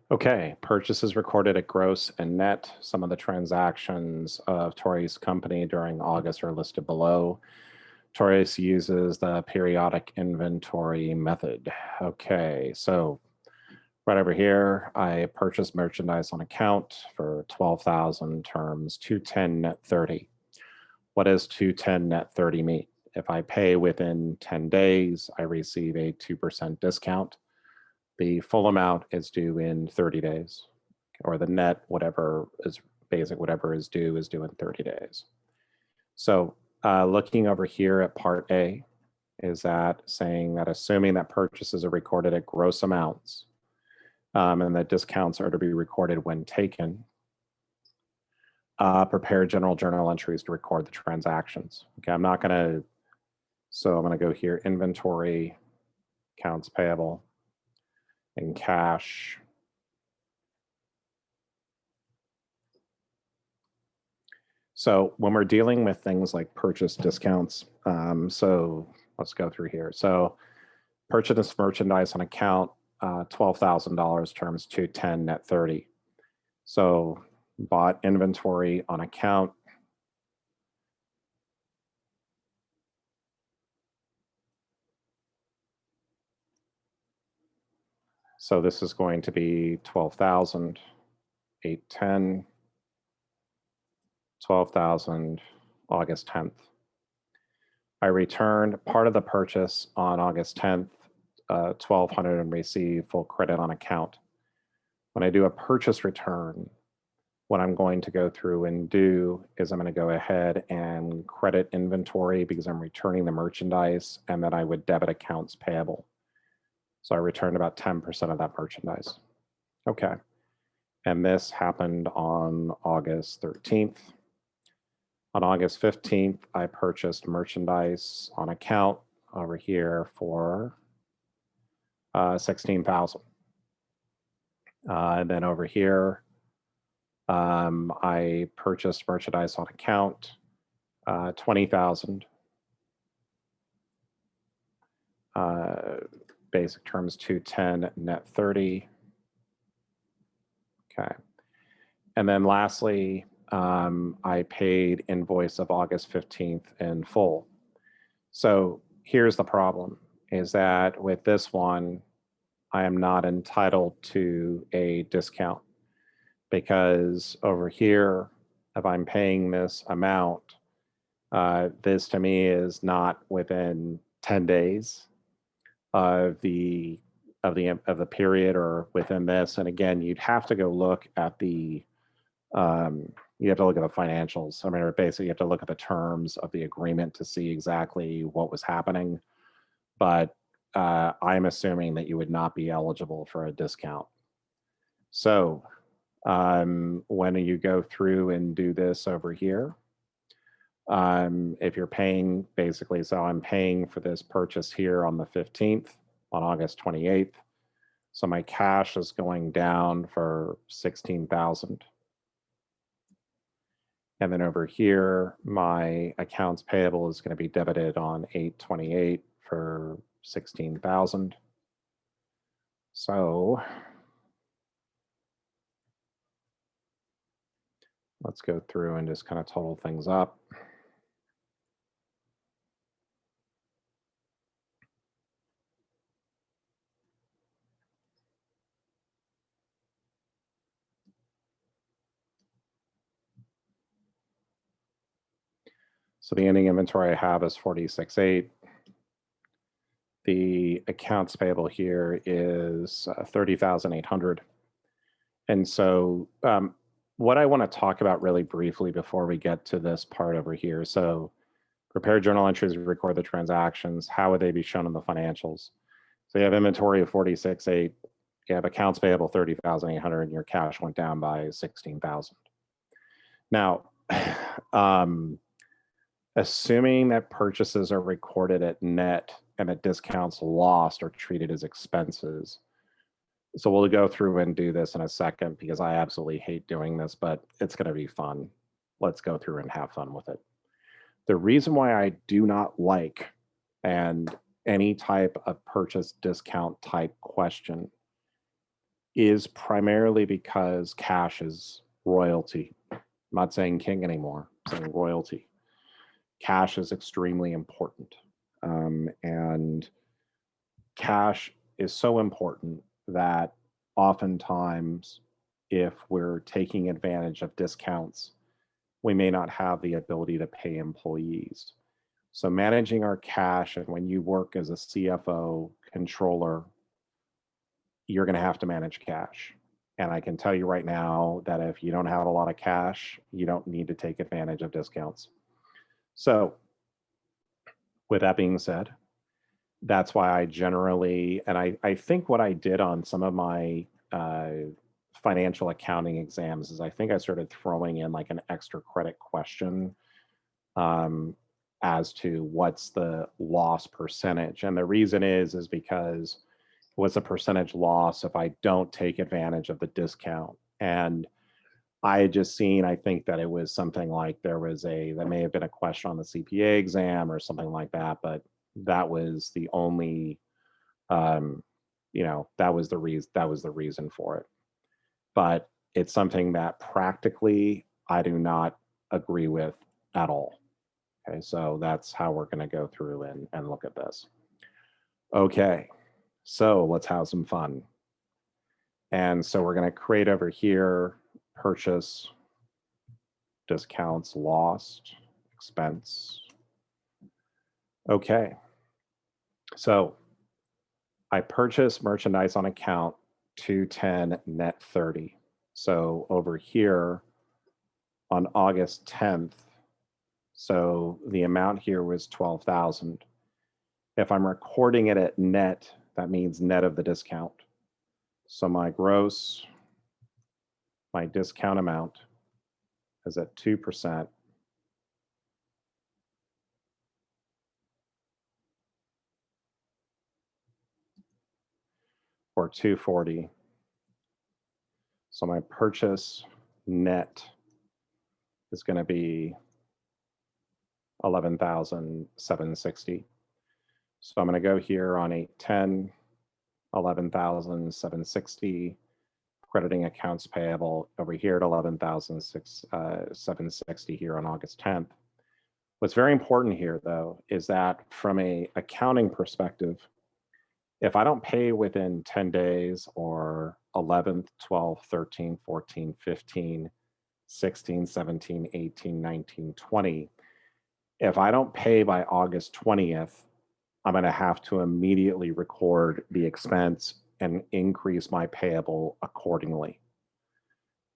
Okay, purchases recorded at gross and net. Some of the transactions of Torres company during August are listed below. Torres uses the periodic inventory method. Okay, so right over here, I purchased merchandise on account for 12,000 terms, 210 net 30. What does 210 net 30 mean? If I pay within 10 days, I receive a 2% discount. The full amount is due in 30 days, or the net, whatever is basic, whatever is due in 30 days. So looking over here at part A, is that saying that assuming that purchases are recorded at gross amounts and that discounts are to be recorded when taken, prepare general journal entries to record the transactions. Okay, I'm not gonna, so I'm gonna go here, inventory, accounts payable, and cash. So when we're dealing with things like purchase discounts, so let's go through here. So purchase merchandise on account, $12,000 terms 210 net 30. So bought inventory on account. So this is going to be 12,000, 810, 12,000, August 10th. I returned part of the purchase on August 10th, 1,200, and received full credit on account. When I do a purchase return, what I'm going to go through and do is I'm going to go ahead and credit inventory because I'm returning the merchandise, and then I would debit accounts payable. So I returned about 10% of that merchandise. Okay. And this happened on August 13th. On August 15th, I purchased merchandise on account over here for 16,000. And then over here, I purchased merchandise on account, 20,000. Basic terms 210 net 30. Okay. And then lastly, I paid invoice of August 15th in full. So here's the problem, is that with this one, I am not entitled to a discount because over here, if I'm paying this amount, this to me is not within 10 days of the period or within this. And again, you'd have to go look at the you have to look at the financials. I mean, or basically you have to look at the terms of the agreement to see exactly what was happening. But I'm assuming that you would not be eligible for a discount. So when you go through and do this over here, if you're paying basically, so I'm paying for this purchase here on the 15th, on August 28th. So my cash is going down for 16,000. And then over here, my accounts payable is going to be debited on 8/28 for 16,000. So let's go through and just kind of total things up. So the ending inventory I have is 46.8. The accounts payable here is 30,800. And so what I want to talk about really briefly before we get to this part over here. So prepare journal entries, record the transactions. How would they be shown in the financials? So you have inventory of 46.8. You have accounts payable 30,800, and your cash went down by 16,000. Now, assuming that purchases are recorded at net and that discounts lost are treated as expenses. So we'll go through and do this in a second because I absolutely hate doing this, but it's going to be fun. Let's go through and have fun with it. The reason why I do not like and any type of purchase discount type question is primarily because cash is royalty. I'm not saying king anymore, I'm saying royalty. Cash is extremely important. And cash is so important that oftentimes, if we're taking advantage of discounts, we may not have the ability to pay employees. So managing our cash, and when you work as a CFO, controller, you're going to have to manage cash. And I can tell you right now that if you don't have a lot of cash, you don't need to take advantage of discounts. So with that being said, that's why I generally, and I think what I did on some of my financial accounting exams is I think I started throwing in like an extra credit question as to what's the loss percentage. And the reason is because what's the percentage loss if I don't take advantage of the discount? And I had just seen, I think that it was something like that may have been a question on the CPA exam or something like that, but that was the only, that was the reason for it. But it's something that practically I do not agree with at all. Okay, so that's how we're going to go through and look at this. Okay, so let's have some fun. And so we're going to create over here purchase, discounts, lost, expense. Okay, so I purchased merchandise on account 210 net 30. So over here on August 10th, so the amount here was 12,000. If I'm recording it at net, that means net of the discount. So my gross, my discount amount is at 2%. Or 240. So my purchase net is going to be 11,760. So I'm going to go here on 810, 11,760, crediting accounts payable over here at 11,760 here on August 10th. What's very important here, though, is that from an accounting perspective, if I don't pay within 10 days or 11th, 12th, 13th, 14th, 15th, 16th, 17th, 18th, 19th, 20th, if I don't pay by August 20th, I'm going to have to immediately record the expense and increase my payable accordingly.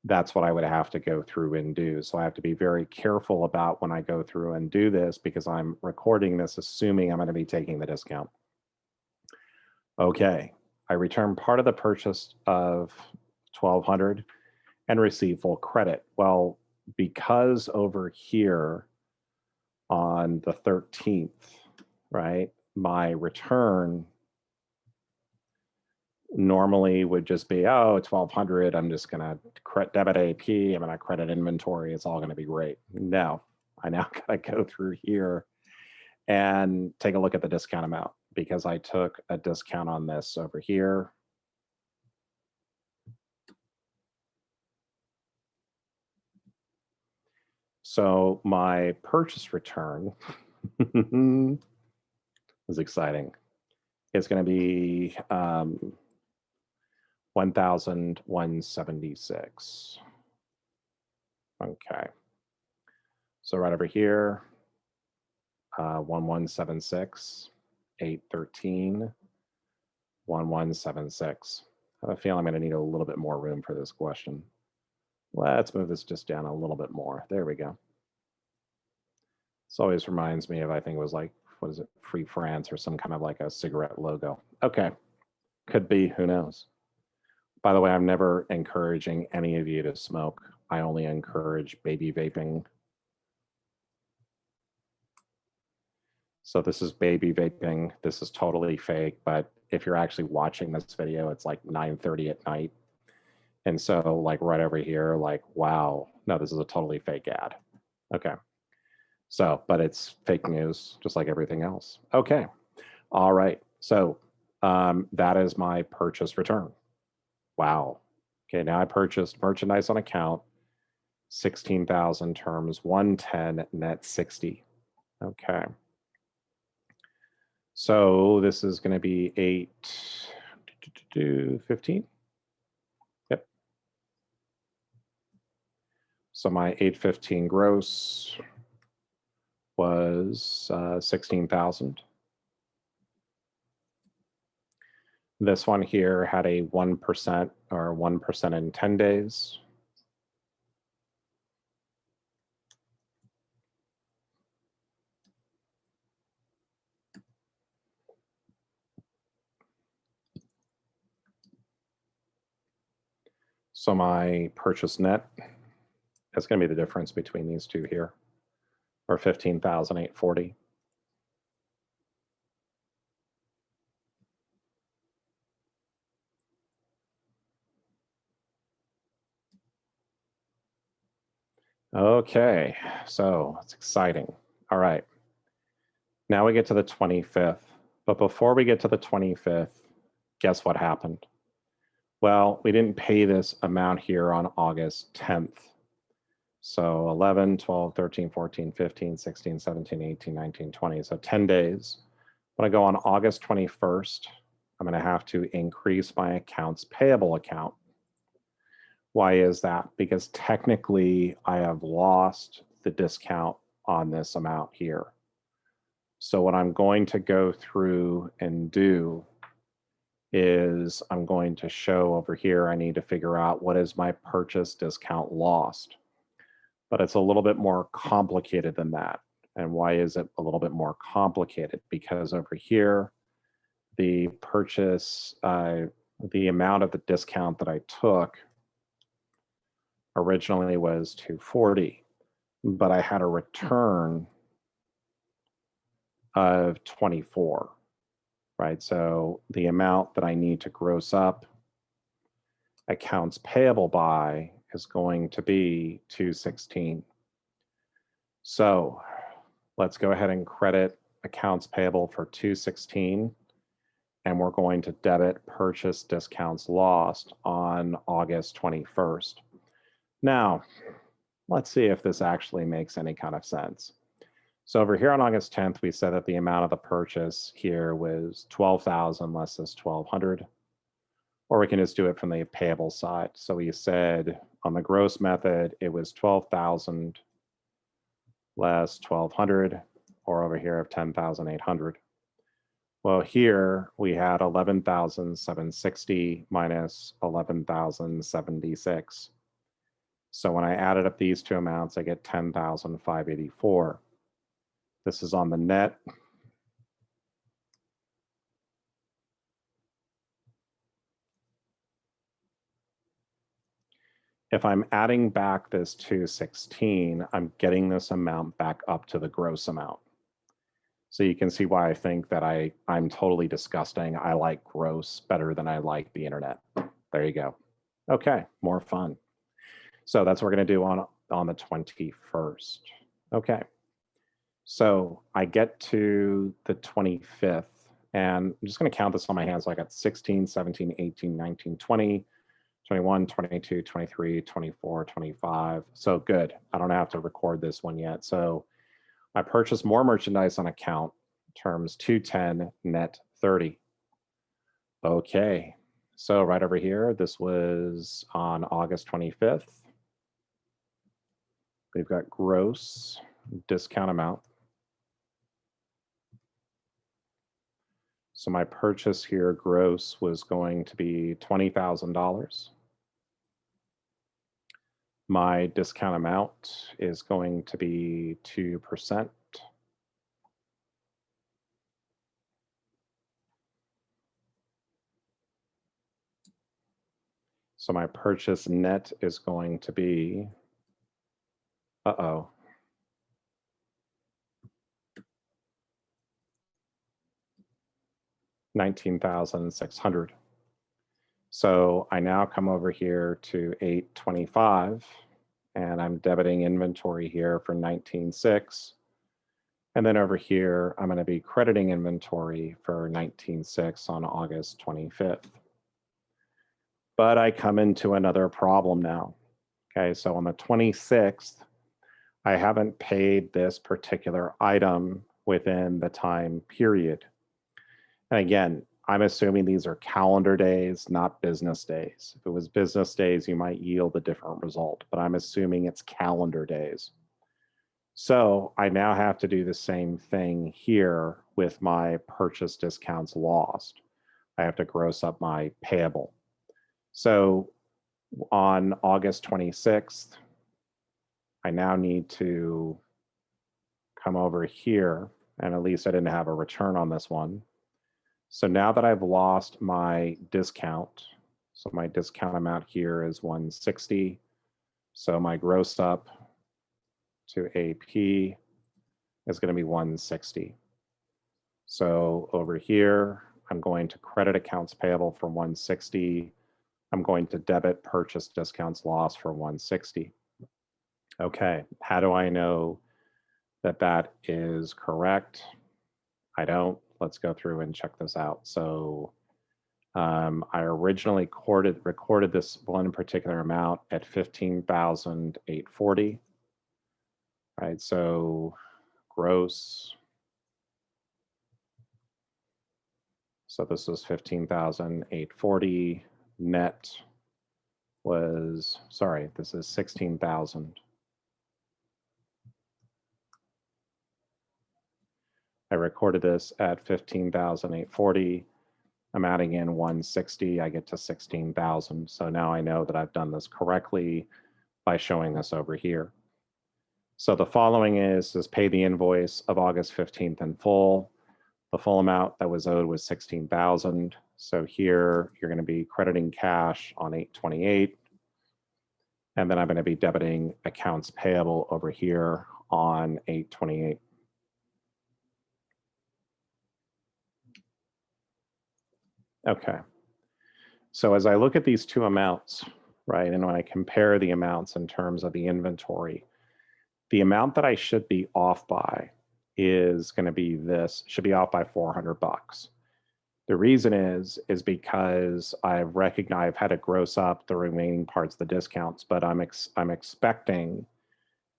That's what I would have to go through and do. So I have to be very careful about when I go through and do this because I'm recording this assuming I'm going to be taking the discount. Okay, I return part of the purchase of 1,200 and receive full credit. Well, because over here on the 13th, right, my return normally would just be, oh, 1,200, I'm just going to debit AP, I'm going to credit inventory, it's all going to be great. No, I now got to go through here and take a look at the discount amount because I took a discount on this over here. So my purchase return is exciting. It's going to be 1,176. Okay. So right over here, 1176, 813, 1176. I have a feeling I'm going to need a little bit more room for this question. Let's move this just down a little bit more. There we go. This always reminds me of, I think it was like, what is it, Free France or some kind of like a cigarette logo. Okay, could be, who knows. By the way, I'm never encouraging any of you to smoke. I only encourage baby vaping. So this is baby vaping. This is totally fake, but if you're actually watching this video, it's like 9:30 at night. And so like right over here, like, wow, no, this is a totally fake ad. Okay. So, but it's fake news, just like everything else. Okay. All right. So that is my purchase return. Wow. Okay, now I purchased merchandise on account, 16,000 terms, 110, net 60. Okay. So this is going to be 15. Yep. So my 815 gross was 16,000. This one here had a 1% or 1% in 10 days. So my purchase net is going to be the difference between these two here, or 15,840. Okay, so it's exciting. All right. Now we get to the 25th. But before we get to the 25th, guess what happened? Well, we didn't pay this amount here on August 10th. So 11, 12, 13, 14, 15, 16, 17, 18, 19, 20. So 10 days. When I go on August 21st, I'm going to have to increase my accounts payable account. Why is that? Because technically I have lost the discount on this amount here. So what I'm going to go through and do is I'm going to show over here, I need to figure out what is my purchase discount lost. But it's a little bit more complicated than that. And why is it a little bit more complicated? Because over here, the purchase, the amount of the discount that I took originally was 240, but I had a return of 24, right? So the amount that I need to gross up accounts payable by is going to be 216. So let's go ahead and credit accounts payable for 216, and we're going to debit purchase discounts lost on August 21st. Now, let's see if this actually makes any kind of sense. So over here on August 10th, we said that the amount of the purchase here was 12,000 less this 1,200, or we can just do it from the payable side. So we said on the gross method, it was 12,000 less 1,200, or over here of 10,800. Well, here we had 11,760 minus 11,076. So when I added up these two amounts, I get 10,584. This is on the net. If I'm adding back this 216, I'm getting this amount back up to the gross amount. So you can see why I think that I'm totally disgusting. I like gross better than I like the internet. There you go. Okay, more fun. So that's what we're going to do on the 21st. Okay. So I get to the 25th, and I'm just going to count this on my hand. So I got 16, 17, 18, 19, 20, 21, 22, 23, 24, 25. So good. I don't have to record this one yet. So I purchased more merchandise on account, terms 210, net 30. Okay. So right over here, this was on August 25th. We've got gross discount amount. So my purchase here, gross, was going to be $20,000. My discount amount is going to be 2%. So my purchase net is going to be, 19,600. So I now come over here to 825, and I'm debiting inventory here for 19,600. And then over here, I'm going to be crediting inventory for 19,600 on August 25th. But I come into another problem now. Okay, so on the 26th, I haven't paid this particular item within the time period. And again, I'm assuming these are calendar days, not business days. If it was business days, you might yield a different result, but I'm assuming it's calendar days. So I now have to do the same thing here with my purchase discounts lost. I have to gross up my payable. So on August 26th, I now need to come over here, and at least I didn't have a return on this one. So now that I've lost my discount, so my discount amount here is 160. So my gross up to AP is going to be 160. So over here, I'm going to credit accounts payable for 160. I'm going to debit purchase discounts lost for 160. Okay, how do I know that that is correct? I don't. Let's go through and check this out. So I originally recorded this one particular amount at 15,840. Right, so gross. So this was 15,840. Net was, sorry, this is 16,000. I recorded this at 15,840. I'm adding in 160, I get to 16,000. So now I know that I've done this correctly by showing this over here. So the following is pay the invoice of August 15th in full. The full amount that was owed was 16,000. So here you're going to be crediting cash on 8/28. And then I'm going to be debiting accounts payable over here on 8/28. Okay. So as I look at these two amounts, right, and when I compare the amounts in terms of the inventory, the amount that I should be off by is going to be this, should be off by $400. The reason is because I've recognized I've had to gross up the remaining parts of the discounts, but I'm expecting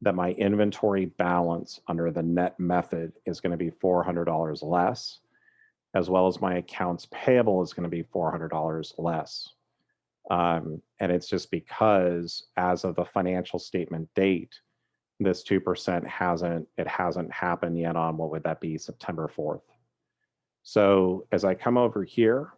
that my inventory balance under the net method is going to be $400 less, as well as my accounts payable is going to be $400 less. And it's just because as of the financial statement date, this 2% hasn't happened yet on, what would that be, September 4th. So as I come over here,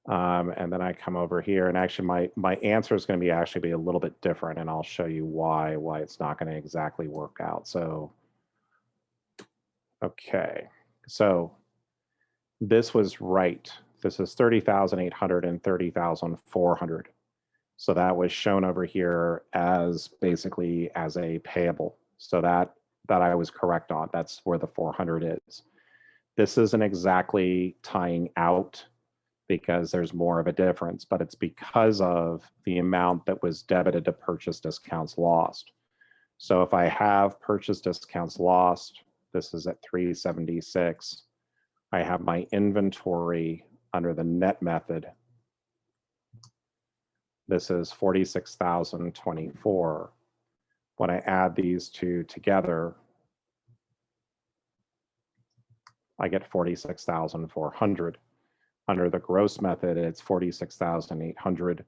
and then I come over here, and actually my answer is going to be actually be a little bit different, and I'll show you why it's not going to exactly work out. So, okay, so this was right. This is 30,800 and 30,400. So that was shown over here as basically as a payable. So that I was correct on. That's where the 400 is. This isn't exactly tying out because there's more of a difference, but it's because of the amount that was debited to purchase discounts lost. So if I have purchase discounts lost, this is at 376. I have my inventory under the net method. This is 46,024. When I add these two together, I get 46,400. Under the gross method, it's 46,800.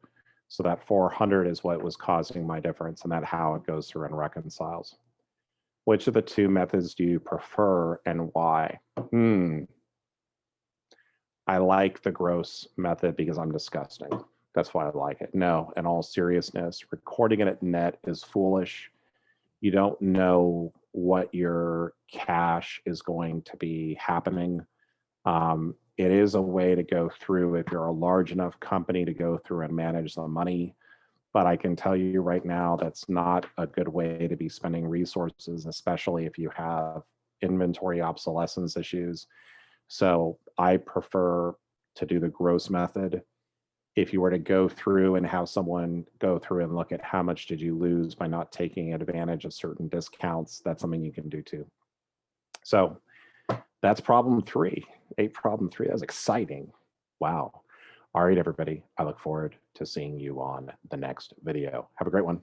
So that 400 is what was causing my difference, and that's how it goes through and reconciles. Which of the two methods do you prefer and why? I like the gross method because I'm disgusting. That's why I like it. No, in all seriousness, recording it at net is foolish. You don't know what your cash is going to be happening. It is a way to go through if you're a large enough company to go through and manage the money. But I can tell you right now, that's not a good way to be spending resources, especially if you have inventory obsolescence issues. So I prefer to do the gross method. If you were to go through and have someone go through and look at how much did you lose by not taking advantage of certain discounts, that's something you can do too. So that's problem 3, 8 problem 3. That was exciting. Wow. All right, everybody. I look forward to seeing you on the next video. Have a great one.